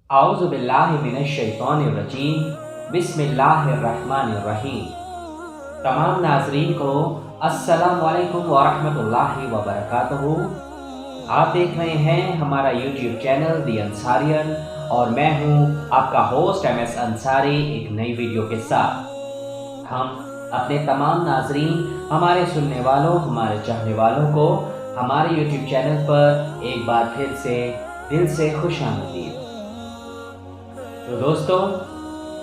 اعوذ باللہ من الشیطان الرجیم بسم اللہ الرحمن الرحیم۔ تمام ناظرین کو السلام علیکم ورحمۃ اللہ وبرکاتہ۔ آپ دیکھ رہے ہیں ہمارا یوٹیوب چینل دی انصاریان اور میں ہوں آپ کا ہوسٹ ایم ایس انصاری ایک نئی ویڈیو کے ساتھ۔ ہم اپنے تمام ناظرین، ہمارے سننے والوں، ہمارے چاہنے والوں کو ہمارے یوٹیوب چینل پر ایک بار پھر سے دل سے خوش آمدید۔ تو دوستو،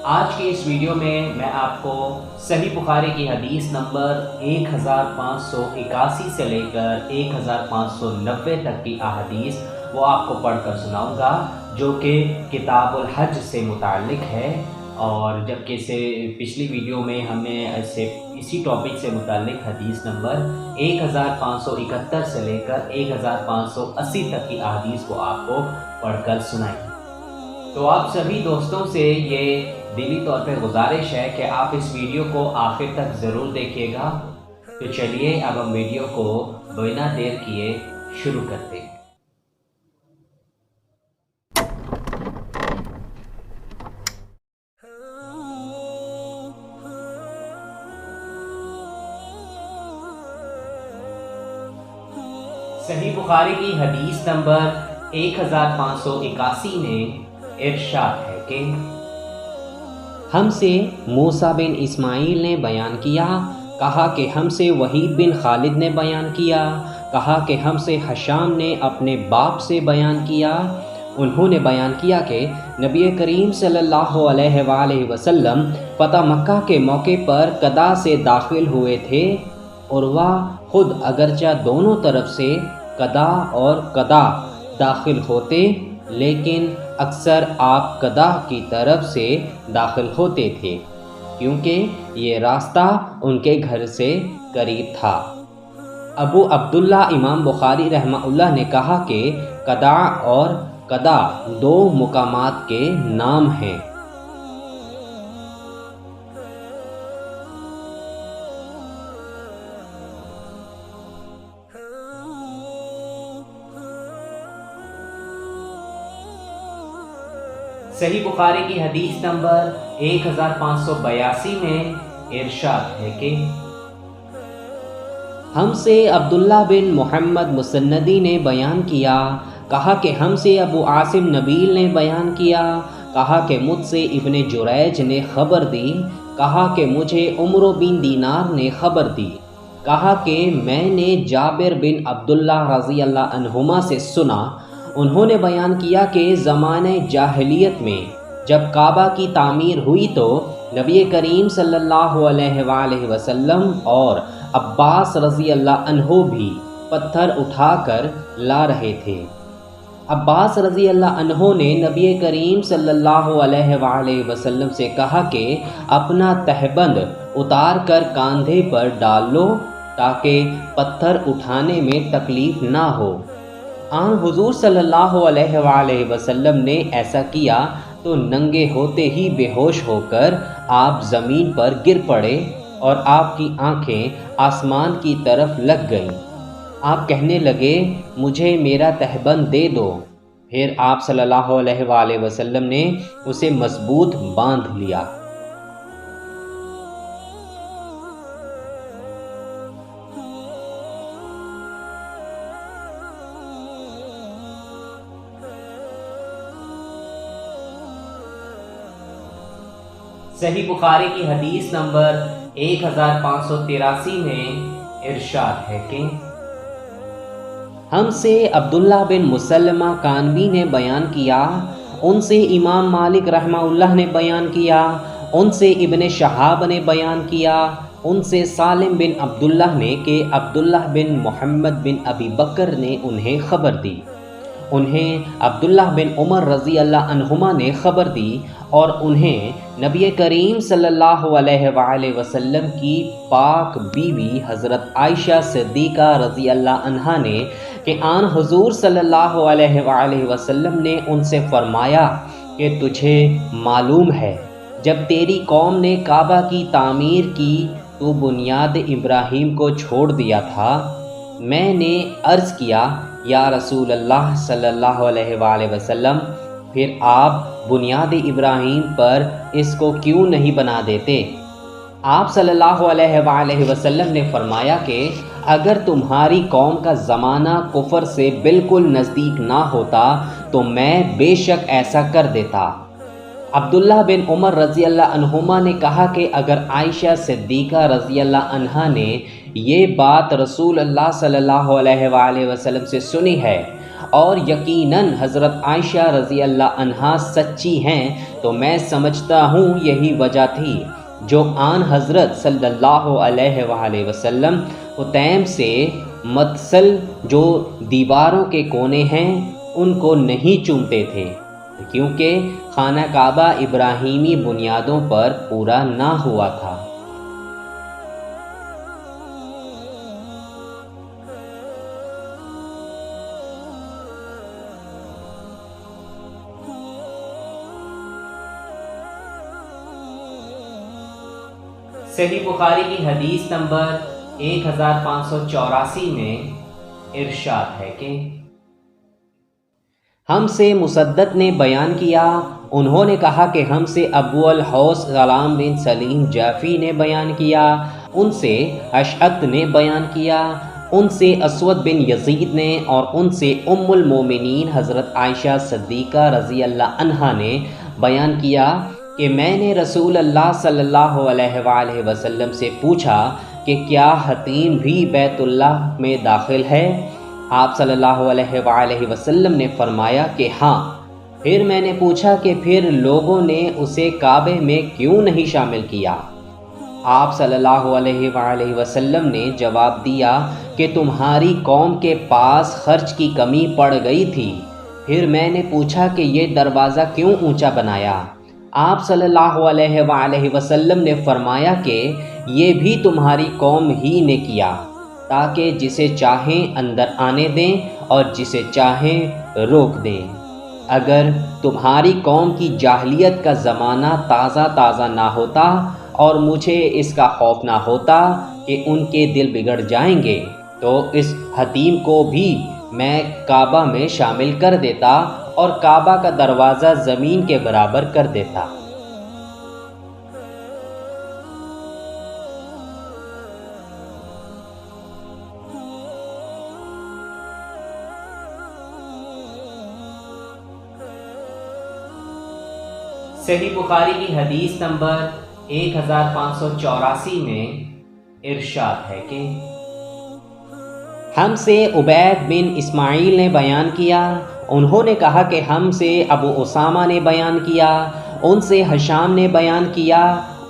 آج کی اس ویڈیو میں آپ کو صحیح بخاری کی حدیث نمبر 1581 سے لے کر 1590 تک کی احادیث وہ آپ کو پڑھ کر سناؤں گا، جو کہ کتاب الحج سے متعلق ہے، اور جبکہ سے پچھلی ویڈیو میں ہم نے اسی ٹاپک سے متعلق حدیث نمبر 1571 سے لے کر 1580 تک کی احادیث کو آپ کو پڑھ کر سنائی۔ تو آپ سبھی دوستوں سے یہ دلی طور پہ گزارش ہے کہ آپ اس ویڈیو کو آخر تک ضرور دیکھیے گا۔ تو چلیے اب ہم ویڈیو کو بنا دیر کیے شروع کرتے ہیں۔ صحیح بخاری کی حدیث نمبر 1581 میں ارشاد ہے کہ ہم سے موسیٰ بن اسماعیل نے بیان کیا، کہا کہ ہم سے وحید بن خالد نے بیان کیا، کہا کہ ہم سے حشام نے اپنے باپ سے بیان کیا۔ انہوں نے بیان کیا کہ نبی کریم صلی اللہ علیہ وآلہ وسلم فتح مکہ کے موقع پر قدا سے داخل ہوئے تھے، اور وہ خود اگرچہ دونوں طرف سے قدا اور قدا داخل ہوتے، لیکن اکثر آپ قدا کی طرف سے داخل ہوتے تھے، کیونکہ یہ راستہ ان کے گھر سے قریب تھا۔ ابو عبداللہ امام بخاری رحمہ اللہ نے کہا کہ قدا اور قدا دو مقامات کے نام ہیں۔ صحیح بخاری کی حدیث نمبر 1582 میں ارشاد ہے کہ ہم سے عبداللہ بن محمد مسندی نے بیان کیا، کہا کہ ہم سے ابو عاصم نبیل نے بیان کیا، کہا کہ مجھ سے ابن جریج نے خبر دی، کہا کہ مجھے عمرو بن دینار نے خبر دی، کہا کہ میں نے جابر بن عبداللہ رضی اللہ عنہما سے سنا، انہوں نے بیان کیا کہ زمانہ جاہلیت میں جب کعبہ کی تعمیر ہوئی تو نبی کریم صلی اللہ علیہ وآلہ وسلم اور عباس رضی اللہ عنہ بھی پتھر اٹھا کر لا رہے تھے۔ عباس رضی اللہ عنہ نے نبی کریم صلی اللہ علیہ وآلہ وسلم سے کہا کہ اپنا تہبند اتار کر کاندھے پر ڈال لو تاکہ پتھر اٹھانے میں تکلیف نہ ہو۔ آن حضور صلی اللہ علیہ وآلہ وسلم نے ایسا کیا تو ننگے ہوتے ہی بے ہوش ہو کر آپ زمین پر گر پڑے اور آپ کی آنکھیں آسمان کی طرف لگ گئیں۔ آپ کہنے لگے، مجھے میرا تہبند دے دو۔ پھر آپ صلی اللہ علیہ وآلہ وسلم نے اسے مضبوط باندھ لیا۔ صحیح بخاری کی حدیث نمبر 1583 میں ارشاد ہے کہ ہم سے عبداللہ بن مسلمہ کانوی نے بیان کیا، ان سے امام مالک رحمہ اللہ نے بیان کیا، ان سے ابن شہاب نے بیان کیا، ان سے سالم بن عبداللہ نے کہ عبداللہ بن محمد بن ابی بکر نے انہیں خبر دی، انہیں عبداللہ بن عمر رضی اللہ عنہما نے خبر دی، اور انہیں نبی کریم صلی اللہ علیہ وآلہ وسلم کی پاک بیوی حضرت عائشہ صدیقہ رضی اللہ عنہا نے کہ آن حضور صلی اللہ علیہ وآلہ وسلم نے ان سے فرمایا کہ تجھے معلوم ہے جب تیری قوم نے کعبہ کی تعمیر کی تو بنیاد ابراہیم کو چھوڑ دیا تھا۔ میں نے عرض کیا، یا رسول اللہ صلی اللہ علیہ وآلہ وسلم، پھر آپ بنیاد ابراہیم پر اس کو کیوں نہیں بنا دیتے؟ آپ صلی اللہ علیہ وآلہ وسلم نے فرمایا کہ اگر تمہاری قوم کا زمانہ کفر سے بالکل نزدیک نہ ہوتا تو میں بے شک ایسا کر دیتا۔ عبداللہ بن عمر رضی اللہ عنہما نے کہا کہ اگر عائشہ صدیقہ رضی اللہ عنہا نے یہ بات رسول اللہ صلی اللہ علیہ وآلہ وسلم سے سنی ہے اور یقیناً حضرت عائشہ رضی اللہ عنہا سچی ہیں تو میں سمجھتا ہوں یہی وجہ تھی جو آن حضرت صلی اللہ علیہ وآلہ وسلم حطیم سے متصل جو دیواروں کے کونے ہیں ان کو نہیں چومتے تھے، کیونکہ خانہ کعبہ ابراہیمی بنیادوں پر پورا نہ ہوا تھا۔ صحیح بخاری کی حدیث نمبر 1584 میں ارشاد ہے کہ ہم سے مسدد نے بیان کیا، انہوں نے کہا کہ ہم سے ابو الحوث سلام بن سلیم جعفی نے بیان کیا، ان سے اشعث نے بیان کیا، ان سے اسود بن یزید نے اور ان سے ام المومنین حضرت عائشہ صدیقہ رضی اللہ عنہا نے بیان کیا کہ میں نے رسول اللہ صلی اللہ علیہ وآلہ وسلم سے پوچھا کہ کیا حتیم بھی بیت اللہ میں داخل ہے؟ آپ صلی اللہ علیہ وآلہ وسلم نے فرمایا کہ ہاں۔ پھر میں نے پوچھا کہ پھر لوگوں نے اسے کعبے میں کیوں نہیں شامل کیا؟ آپ صلی اللہ علیہ وآلہ وسلم نے جواب دیا کہ تمہاری قوم کے پاس خرچ کی کمی پڑ گئی تھی۔ پھر میں نے پوچھا کہ یہ دروازہ کیوں اونچا بنایا؟ آپ صلی اللہ علیہ وآلہ وسلم نے فرمایا کہ یہ بھی تمہاری قوم ہی نے کیا تاکہ جسے چاہیں اندر آنے دیں اور جسے چاہیں روک دیں۔ اگر تمہاری قوم کی جاہلیت کا زمانہ تازہ نہ ہوتا اور مجھے اس کا خوف نہ ہوتا کہ ان کے دل بگڑ جائیں گے تو اس حتیم کو بھی میں کعبہ میں شامل کر دیتا اور کعبہ کا دروازہ زمین کے برابر کر دیتا۔ صحیح بخاری کی حدیث نمبر 1584 میں ارشاد ہے کہ ہم سے عبید بن اسماعیل نے بیان کیا، انہوں نے کہا کہ ہم سے ابو اسامہ نے بیان کیا، ان سے ہشام نے بیان کیا،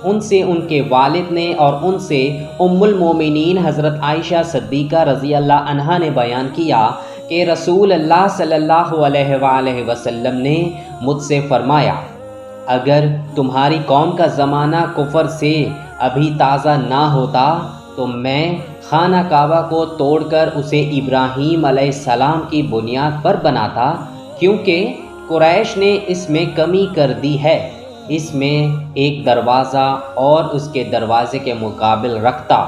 ان سے ان کے والد نے اور ان سے ام المومنین حضرت عائشہ صدیقہ رضی اللہ عنہا نے بیان کیا کہ رسول اللہ صلی اللہ علیہ وآلہ وسلم نے مجھ سے فرمایا اگر تمہاری قوم کا زمانہ کفر سے ابھی تازہ نہ ہوتا تو میں خانہ کعبہ کو توڑ کر اسے ابراہیم علیہ السلام کی بنیاد پر بناتا، کیونکہ قریش نے اس میں کمی کر دی ہے، اس میں ایک دروازہ اور اس کے دروازے کے مقابل رکھتا۔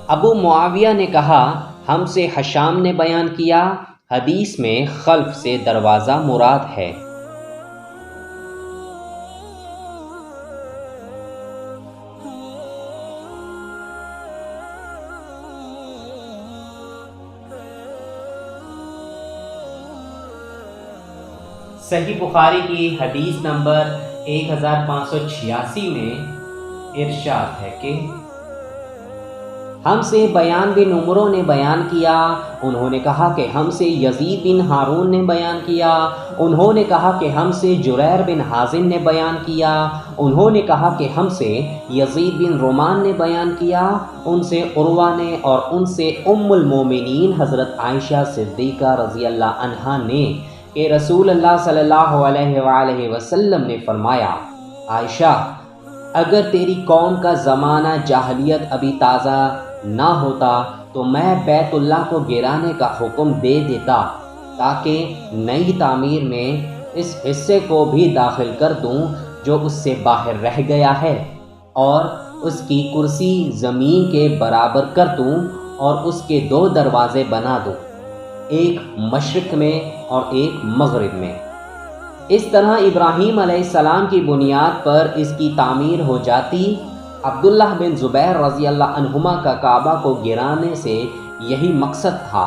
ابو معاویہ نے کہا ہم سے ہشام نے بیان کیا، حدیث میں خلف سے دروازہ مراد ہے۔ صحیح بخاری کی حدیث نمبر 1586 میں ارشاد ہے کہ ہم سے بیان بن عمرو نے بیان کیا، انہوں نے کہا کہ ہم سے یزید بن ہارون نے بیان کیا، انہوں نے کہا کہ ہم سے جریر بن حازم نے بیان کیا، انہوں نے کہا کہ ہم سے یزید بن رومان نے بیان کیا، ان سے عروہ نے اور ان سے ام المومنین حضرت عائشہ صدیقہ رضی اللہ عنہا نے کہ رسول اللہ صلی اللہ علیہ وآلہ وسلم نے فرمایا عائشہ اگر تیری قوم کا زمانہ جاہلیت ابھی تازہ نہ ہوتا تو میں بیت اللہ کو گرانے کا حکم دے دیتا تاکہ نئی تعمیر میں اس حصے کو بھی داخل کر دوں جو اس سے باہر رہ گیا ہے، اور اس کی کرسی زمین کے برابر کر دوں اور اس کے 2 دروازے بنا دوں، ایک مشرق میں اور ایک مغرب میں۔ اس طرح ابراہیم علیہ السلام کی بنیاد پر اس کی تعمیر ہو جاتی۔ عبداللہ بن زبیر رضی اللہ عنہما کا کعبہ کو گرانے سے یہی مقصد تھا۔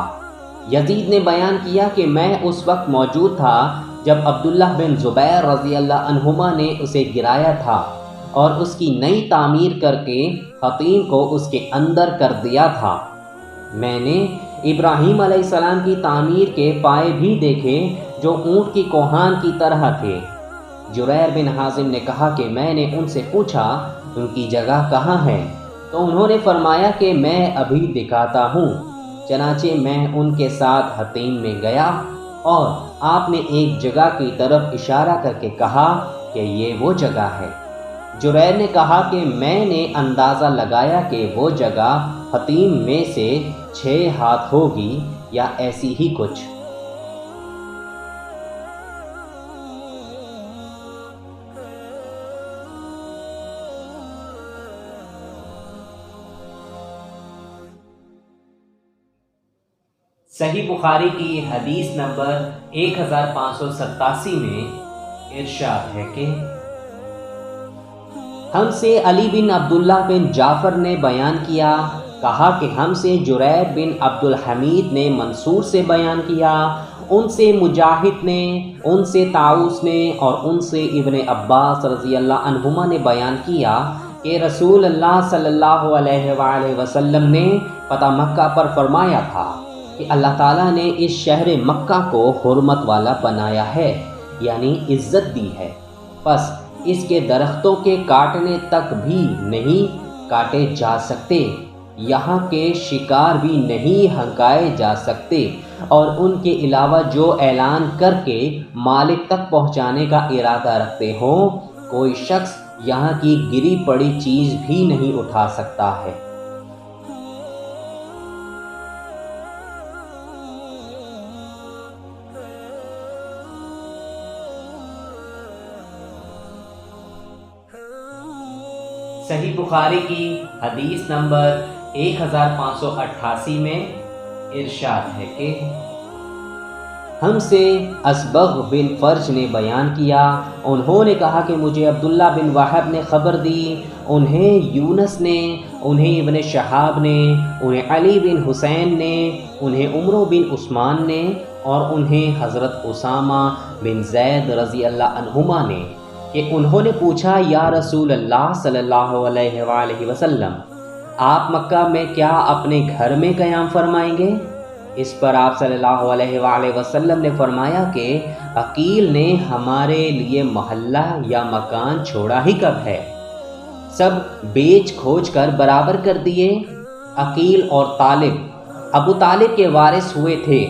یزید نے بیان کیا کہ میں اس وقت موجود تھا جب عبداللہ بن زبیر رضی اللہ عنہما نے اسے گرایا تھا اور اس کی نئی تعمیر کر کے حطیم کو اس کے اندر کر دیا تھا۔ میں نے ابراہیم علیہ السلام کی تعمیر کے پائے بھی دیکھے جو اونٹ کی کوہان کی طرح تھے۔ جریر بن حازم نے کہا کہ میں نے ان سے پوچھا ان کی جگہ کہاں ہے، تو انہوں نے فرمایا کہ میں ابھی دکھاتا ہوں۔ چنانچہ میں ان کے ساتھ حطیم میں گیا اور آپ نے ایک جگہ کی طرف اشارہ کر کے کہا کہ یہ وہ جگہ ہے۔ جریر نے کہا کہ میں نے اندازہ لگایا کہ وہ جگہ حطیم میں سے 6 ہاتھ ہوگی یا ایسی ہی کچھ۔ صحیح بخاری کی حدیث نمبر 1587 میں ارشاد ہے کہ ہم سے علی بن عبداللہ بن جعفر نے بیان کیا، کہا کہ ہم سے جریر بن عبد الحمید نے منصور سے بیان کیا، ان سے مجاہد نے، ان سے طاؤس نے اور ان سے ابن عباس رضی اللہ عنہما نے بیان کیا کہ رسول اللہ صلی اللہ علیہ وآلہ وسلم نے فتح مکہ پر فرمایا تھا کہ اللہ تعالیٰ نے اس شہر مکہ کو حرمت والا بنایا ہے، یعنی عزت دی ہے، پس اس کے درختوں کے کاٹنے تک بھی نہیں کاٹے جا سکتے، یہاں کے شکار بھی نہیں ہنکائے جا سکتے، اور ان کے علاوہ جو اعلان کر کے مالک تک پہنچانے کا ارادہ رکھتے ہوں، کوئی شخص یہاں کی گری پڑی چیز بھی نہیں اٹھا سکتا ہے۔ صحیح بخاری کی حدیث نمبر 1588 میں ارشاد ہے کہ ہم سے اسبغ بن فرج نے بیان کیا، انہوں نے کہا کہ مجھے عبداللہ بن وہب نے خبر دی، انہیں یونس نے، انہیں ابن شہاب نے، انہیں علی بن حسین نے، انہیں عمرو بن عثمان نے اور انہیں حضرت اسامہ بن زید رضی اللہ عنہما نے کہ انہوں نے پوچھا یا رسول اللہ صلی اللہ علیہ وآلہ وسلم، آپ مکہ میں کیا اپنے گھر میں قیام فرمائیں گے؟ اس پر آپ صلی اللہ علیہ وآلہ وسلم نے فرمایا کہ عقیل نے ہمارے لیے محلہ یا مکان چھوڑا ہی کب ہے، سب بیچ کھوج کر برابر کر دیے۔ عقیل اور طالب ابو طالب کے وارث ہوئے تھے۔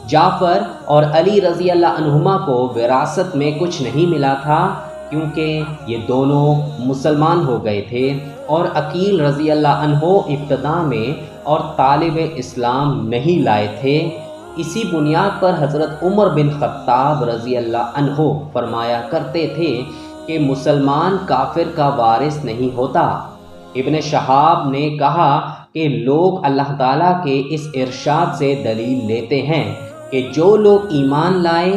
جعفر اور علی رضی اللہ عنہما کو وراثت میں کچھ نہیں ملا تھا کیونکہ یہ دونوں مسلمان ہو گئے تھے، اور عقیل رضی اللہ عنہ ابتدا میں اور طالب اسلام نہیں لائے تھے۔ اسی بنیاد پر حضرت عمر بن خطاب رضی اللہ عنہ فرمایا کرتے تھے کہ مسلمان کافر کا وارث نہیں ہوتا۔ ابن شہاب نے کہا کہ لوگ اللہ تعالیٰ کے اس ارشاد سے دلیل لیتے ہیں کہ جو لوگ ایمان لائے،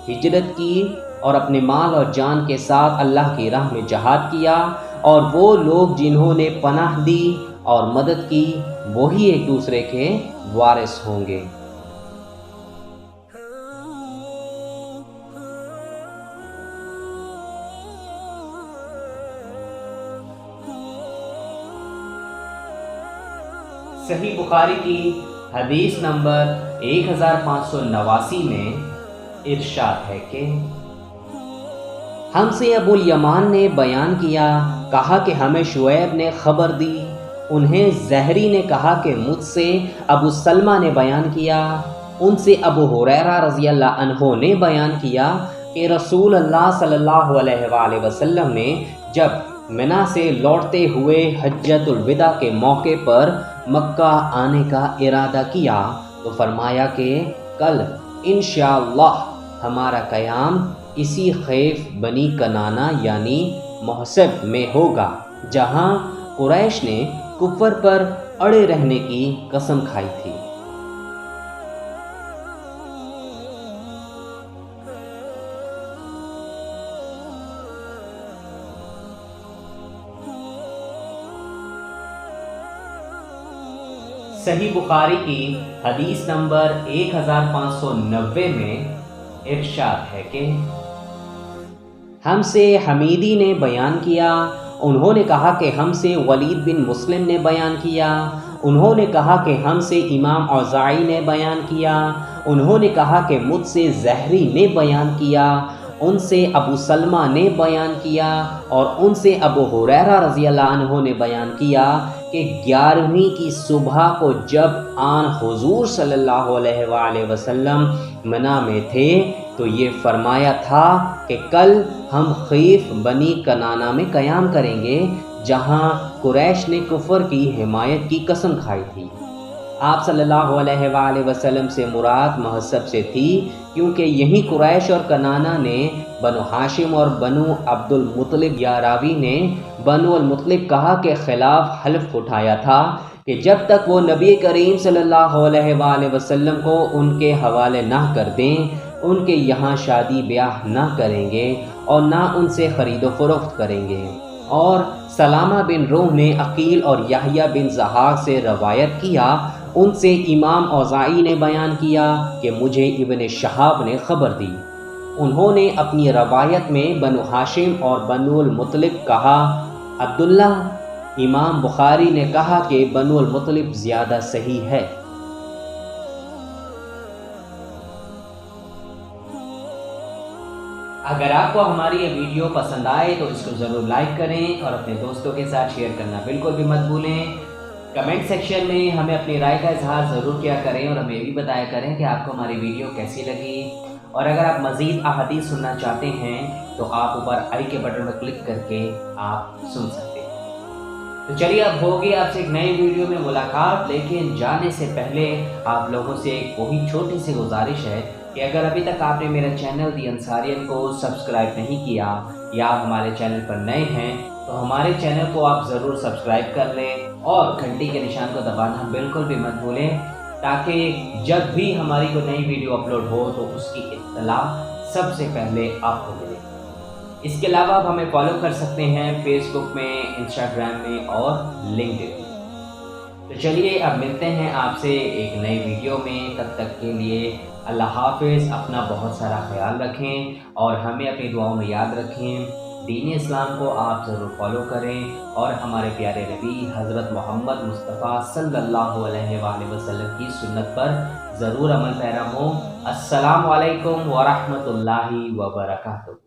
ہجرت کی اور اپنے مال اور جان کے ساتھ اللہ کی راہ میں جہاد کیا، اور وہ لوگ جنہوں نے پناہ دی اور مدد کی، وہی ایک دوسرے کے وارث ہوں گے۔ صحیح بخاری کی حدیث نمبر 1589 میں ارشاد ہے کہ ہم سے ابو الیمان نے بیان کیا، کہا کہ ہمیں شعیب نے خبر دی، انہیں زہری نے کہا کہ مجھ سے ابو سلمہ نے بیان کیا، ان سے ابو ہریرہ رضی اللہ عنہ نے بیان کیا کہ رسول اللہ صلی اللہ علیہ وآلہ وسلم نے جب منی سے لوٹتے ہوئے حجۃ الوداع کے موقع پر مکہ آنے کا ارادہ کیا تو فرمایا کہ کل انشاءاللہ ہمارا قیام اسی خیف بنی کنانہ یعنی محسب میں ہوگا جہاں قریش نے کفر پر اڑے رہنے کی قسم کھائی تھی۔ صحیح بخاری کی حدیث نمبر 1590 میں ارشاد ہے کہ ہم سے حمیدی نے بیان کیا، انہوں نے کہا کہ ہم سے ولید بن مسلم نے بیان کیا، انہوں نے کہا کہ ہم سے امام اوزاعی نے بیان کیا، انہوں نے کہا کہ مجھ سے زہری نے بیان کیا، ان سے ابو سلمہ نے بیان کیا، اور ان سے ابو ہریرہ رضی اللہ عنہ نے بیان کیا کہ 11ویں کی صبح کو جب آن حضور صلی اللہ علیہ وآلہ وسلم منی میں تھے تو یہ فرمایا تھا کہ کل ہم خیف بنی کنانہ میں قیام کریں گے، جہاں قریش نے کفر کی حمایت کی قسم کھائی تھی۔ آپ صلی اللہ علیہ وآلہ وسلم سے مراد محسب سے تھی، کیونکہ یہی قریش اور کنانہ نے بنو ہاشم اور بنو عبد المطلب یا راوی نے بنو المطلب کہا کے خلاف حلف اٹھایا تھا کہ جب تک وہ نبی کریم صلی اللہ علیہ وآلہ وسلم کو ان کے حوالے نہ کر دیں، ان کے یہاں شادی بیاہ نہ کریں گے اور نہ ان سے خرید و فروخت کریں گے۔ اور سلامہ بن روح نے عقیل اور یحییٰ بن ضحاک سے روایت کیا، ان سے امام اوزاعی نے بیان کیا کہ مجھے ابن شہاب نے خبر دی، انہوں نے اپنی روایت میں بنو ہاشم اور بنو المطلب کہا۔ عبداللہ امام بخاری نے کہا کہ بنو المطلب زیادہ صحیح ہے۔ اگر آپ کو ہماری یہ ویڈیو پسند آئے تو اس کو ضرور لائک کریں اور اپنے دوستوں کے ساتھ شیئر کرنا بالکل بھی مت بھولیں۔ کمنٹ سیکشن میں ہمیں اپنی رائے کا اظہار ضرور کیا کریں اور ہمیں بھی بتایا کریں کہ آپ کو ہماری ویڈیو کیسی لگی، اور اگر آپ مزید احادیث سننا چاہتے ہیں تو آپ اوپر آئی کے بٹن پر کلک کر کے آپ سن سکتے ہیں۔ تو چلیے اب ہوگی آپ سے ایک نئی ویڈیو میں ملاقات، لیکن جانے سے پہلے آپ لوگوں سے ایک وہی چھوٹی سی گزارش ہے کہ اگر ابھی تک آپ نے میرا چینل دی انصاریت کو سبسکرائب نہیں کیا یا ہمارے چینل پر نئے ہیں تو ہمارے چینل کو آپ ضرور سبسکرائب کر لیں اور گھنٹی کے نشان کو دبانا بالکل بھی مت بھولیں، تاکہ جب بھی ہماری کوئی نئی ویڈیو اپلوڈ ہو تو اس کی اطلاع سب سے پہلے آپ کو ملے۔ اس کے علاوہ آپ ہمیں فالو کر سکتے ہیں فیس بک میں، انسٹاگرام میں اور لنکڈ ان۔ تو چلیے اب ملتے ہیں آپ سے ایک نئی ویڈیو میں، تب تک کے لیے اللہ حافظ، اپنا بہت سارا خیال رکھیں اور ہمیں اپنی دعاؤں میں یاد رکھیں۔ دین اسلام کو آپ ضرور فالو کریں اور ہمارے پیارے نبی حضرت محمد مصطفیٰ صلی اللہ علیہ وآلہ وسلم کی سنت پر ضرور عمل پیرا ہوں۔ السلام علیکم ورحمۃ اللہ وبرکاتہ۔